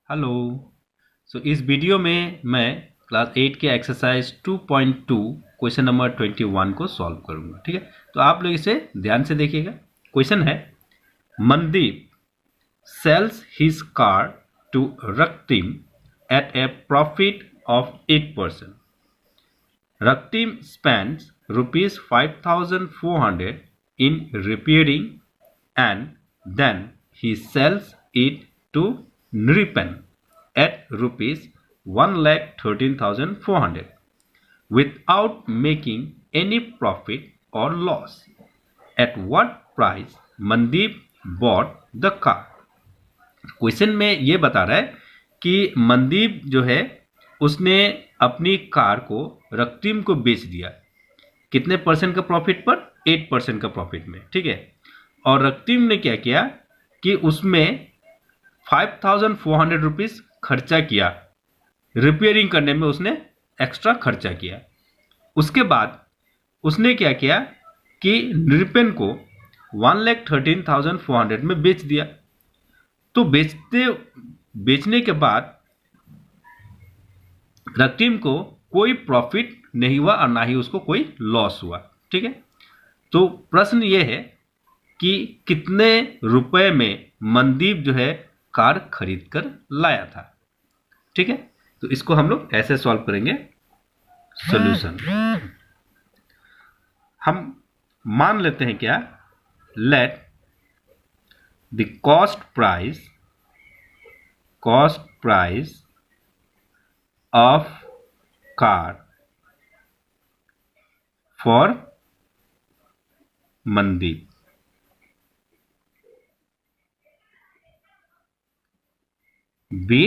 Hello. इस video में मैं क्लास 8 के एक्सरसाइज 2.2 क्वेश्चन नंबर 21 को सॉल्व करूंगा। ठीक है, तो आप लोग इसे ध्यान से देखिएगा। क्वेश्चन है, Mandeep sells his car to Raktim at a profit of 8%. Raktim spends rupees 5,400 in repairing and then he sells it to Nripen at rupees 1,13,400 without making any profit or loss. At what price Mandeep bought the car? Question में ये बता रहा है कि मनदीप जो है उसने अपनी कार को रक्तिम को बेच दिया। कितने परसेंट का प्रॉफिट पर? 8% का प्रॉफिट में। ठीक है, और रक्तिम ने क्या किया कि उसमें 5,400 रुपीज खर्चा किया, रिपेयरिंग करने में उसने एक्स्ट्रा खर्चा किया। उसके बाद उसने क्या किया कि नृपेन को 1,13,400 में बेच दिया। तो बेचने के बाद रक्तिम को कोई प्रॉफिट नहीं हुआ और ना ही उसको कोई लॉस हुआ। ठीक है, तो प्रश्न ये है कि कितने रुपए में मनदीप जो है कार खरीद कर लाया था। ठीक है, तो इसको हम लोग ऐसे सॉल्व करेंगे। सॉल्यूशन हम मान लेते हैं क्या, let the cost price of car for Mandeep be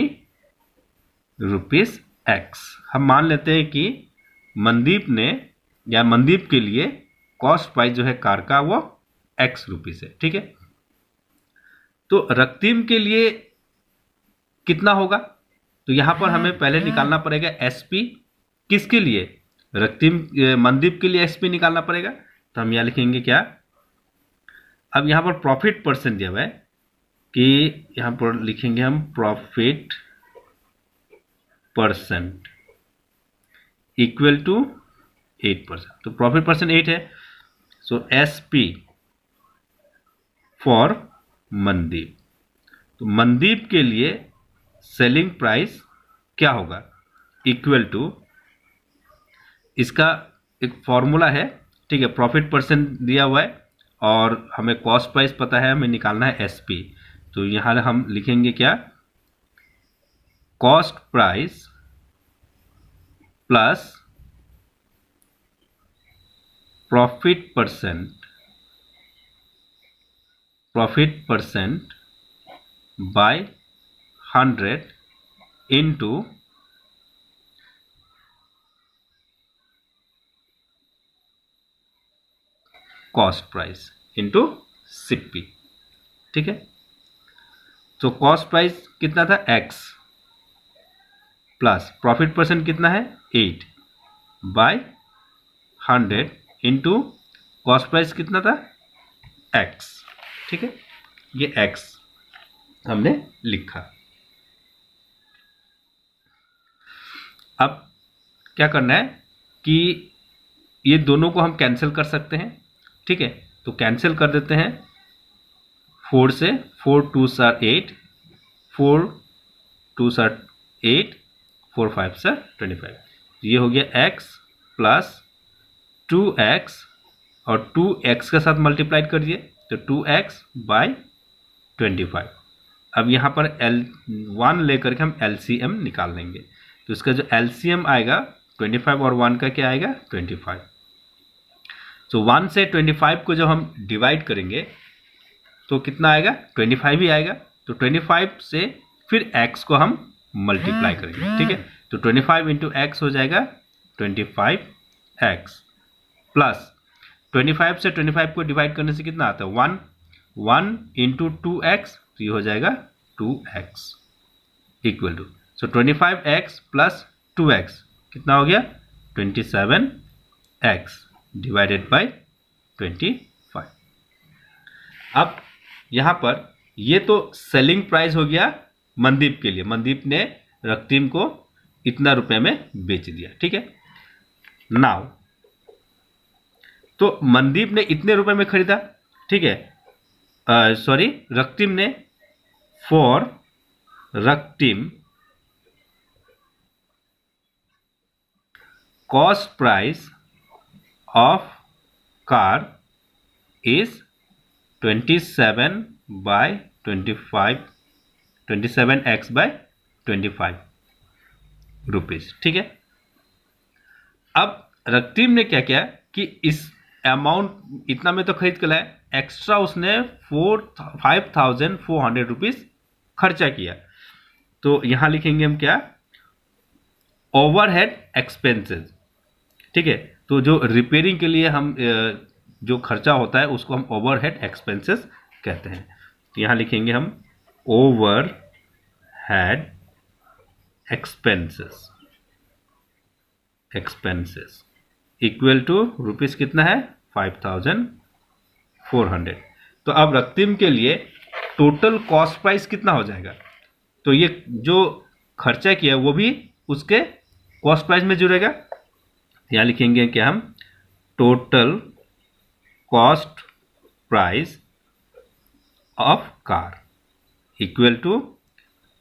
rupees x. हम मान लेते हैं कि मनदीप ने या मनदीप के लिए कॉस्ट प्राइस जो है कार का वो एक्स रुपीस है। ठीक है, तो रक्तिम के लिए कितना होगा? तो यहां पर हमें पहले निकालना पड़ेगा एसपी। किसके लिए? रक्तिम मनदीप के लिए एसपी निकालना पड़ेगा। तो हम यहां लिखेंगे क्या, अब यहां पर प्रॉफिट परसेंट दिया हुआ है कि यहां पर लिखेंगे हम प्रॉफिट परसेंट इक्वल टू 8%। तो प्रॉफिट परसेंट 8 है, सो एसपी फॉर मनदीप। तो मनदीप के लिए सेलिंग प्राइस क्या होगा? इक्वल टू, इसका एक फॉर्मूला है। ठीक है, प्रॉफिट परसेंट दिया हुआ है और हमें कॉस्ट प्राइस पता है, हमें निकालना है एसपी। तो यहां हम लिखेंगे क्या, cost price plus profit percent by 100 into cost price into CP. ठीक है, तो कॉस्ट प्राइस कितना था? एक्स प्लस प्रॉफिट परसेंट कितना है? 8 बाय 100 इंटू कॉस्ट प्राइस कितना था? एक्स। ठीक है, ये एक्स हमने लिखा। अब क्या करना है कि ये दोनों को हम कैंसिल कर सकते हैं। ठीक है, तो कैंसिल कर देते हैं 4 से। 4 2 सर 8, 4 2 सर 8, 4 5 सर 25। ये हो गया x प्लस 2x और 2x के साथ मल्टीप्लाइड कर दिए तो 2x बाय 25। अब यहाँ पर L1 लेकर के हम LCM निकाल लेंगे। तो इसका जो LCM आएगा 25 और 1 का क्या आएगा? 25। तो 1 से 25 को जब हम डिवाइड करेंगे तो कितना आएगा? 25 ही आएगा। तो 25 से फिर x को हम मल्टीप्लाई करेंगे। ठीक है, तो 25 इंटू एक्स हो जाएगा 25x प्लस 25 से 25 को डिवाइड करने से कितना आता है? 1 इंटू 2x, तो ये हो जाएगा 2x equal to, so 25x plus 2x कितना हो गया? 27x divided by 25। अब यहां पर ये तो सेलिंग प्राइस हो गया मनदीप के लिए, मनदीप ने रক্তিम को इतना रुपए में बेच दिया, ठीक है। नाउ तो मनदीप ने इतने रुपए में खरीदा, ठीक है, सॉरी रক্তিम ने, फॉर रক্তিम cost price of car is 27x/25 rupees, ठीक है। अब रক্তিम ने क्या किया कि इस अमाउंट इतना में तो खरीद के लाया, एक्स्ट्रा उसने 5400 रुपीज खर्चा किया। तो यहां लिखेंगे हम क्या, ओवरहेड एक्सपेंसेस, ठीक है। तो जो रिपेयरिंग के लिए हम जो खर्चा होता है उसको हम ओवरहेड एक्सपेंसेस कहते हैं। तो यहां लिखेंगे हम overhead expenses equal to rupees कितना है, 5400। तो अब रক্তিम के लिए टोटल कॉस्ट प्राइस कितना हो जाएगा, तो ये जो खर्चा किया वो भी उसके कॉस्ट प्राइस में जुड़ेगा। यहां लिखेंगे कि हम total cost price of car equal to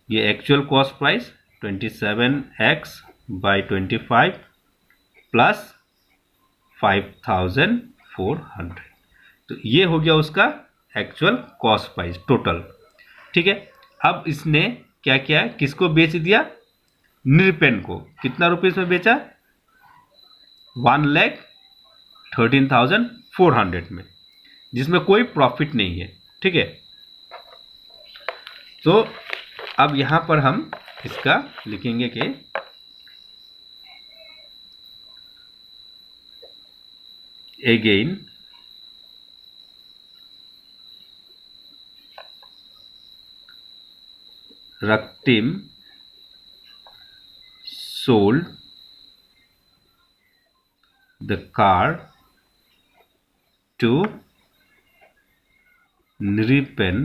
ये actual cost price 27x/25 plus 5400। तो ये हो गया उसका एक्चुअल कॉस्ट प्राइस टोटल, ठीक है। अब इसने क्या किया, किसको बेच दिया, निरपेन को। कितना रुपीस में बेचा, 1,13,400 में, जिसमें कोई प्रॉफिट नहीं है, ठीक है। तो अब यहां पर हम इसका लिखेंगे कि again रক্তিम sold the car to Niripen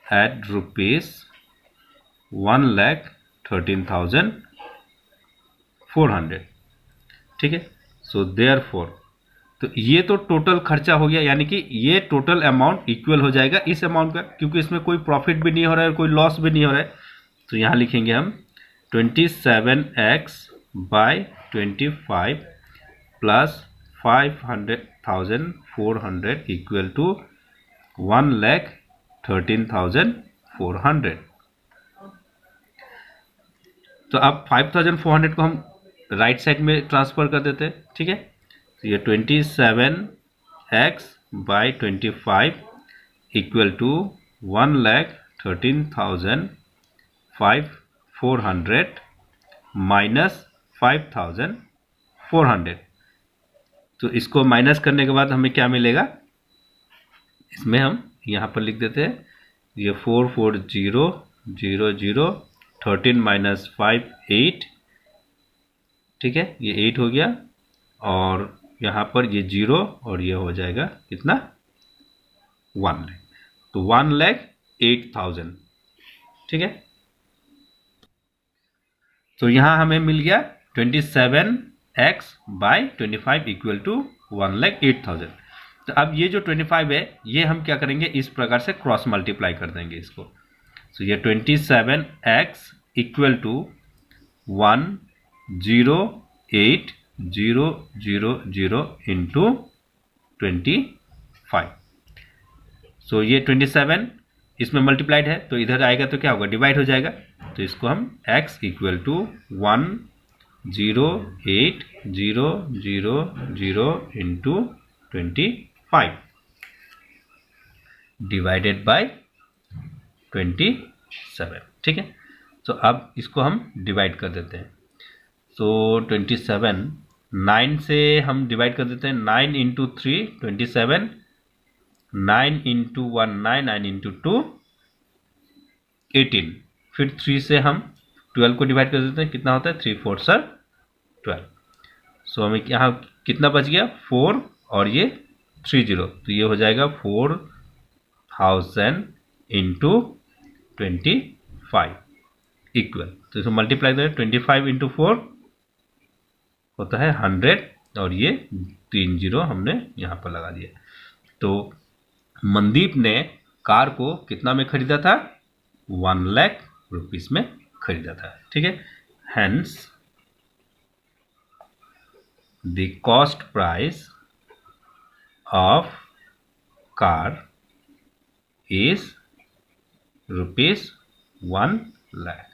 at rupees 1,13,400, ठीक है। सो देयरफॉर, तो ये तो टोटल खर्चा हो गया, यानी कि ये टोटल अमाउंट इक्वल हो जाएगा इस अमाउंट का, क्योंकि इसमें कोई प्रॉफिट भी नहीं हो रहा है, कोई लॉस भी नहीं हो रहा है। तो यहां लिखेंगे हम 27x/25 प्लस 500,400 इक्वल टू 1,13,400। तो अब 5,400 को हम राइट साइड में ट्रांसफर कर देते हैं, ठीक है। तो ये 27x/25 इक्वल टू 1,13,400 माइनस 5,400। तो इसको माइनस करने के बाद हमें क्या मिलेगा, इसमें हम यहाँ पर लिख देते हैं, ये 44000 13 माइनस 5 8, ठीक है, ये 8 हो गया, और यहाँ पर ये 0 और ये हो जाएगा कितना, 1 लाख। तो 1,08,000, ठीक है। तो यहाँ हमें मिल गया 27x/25 इक्वल टू 1,08,000। तो अब ये जो 25 है ये हम क्या करेंगे, इस प्रकार से क्रॉस मल्टीप्लाई कर देंगे इसको। तो ये 27x इक्वल टू 1,08,000 इंटू 25। सो ये 27 इसमें मल्टीप्लाइड है, तो इधर आएगा तो क्या होगा, डिवाइड हो जाएगा। तो इसको हम x equal to 1,08,000 into 25 divided by 27, ठीक है। तो अब इसको हम डिवाइड कर देते हैं। तो 27 9 से हम डिवाइड कर देते हैं, 9 इंटू 3 27, 9 इंटू 1 9, 9 इंटू 2 18, फिर 3 से हम 12 को डिवाइड कर देते हैं, कितना होता है 3 4 12। सो हमें यहाँ कितना बच गया, 4 और ये 30, तो ये हो जाएगा 4,000 इंटू 25 इक्वल, तो इसको मल्टीप्लाई करें 25 इंटू 4 होता है 100 और ये 3 जीरो हमने यहाँ पर लगा दिया। तो मनदीप ने कार को कितना में खरीदा था? 1 लाख रुपीस में खरीदा था। ठीक है, hence the cost price of car is ₹1 lakh.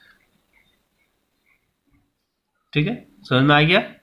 ठीक है, समझ में आ गया?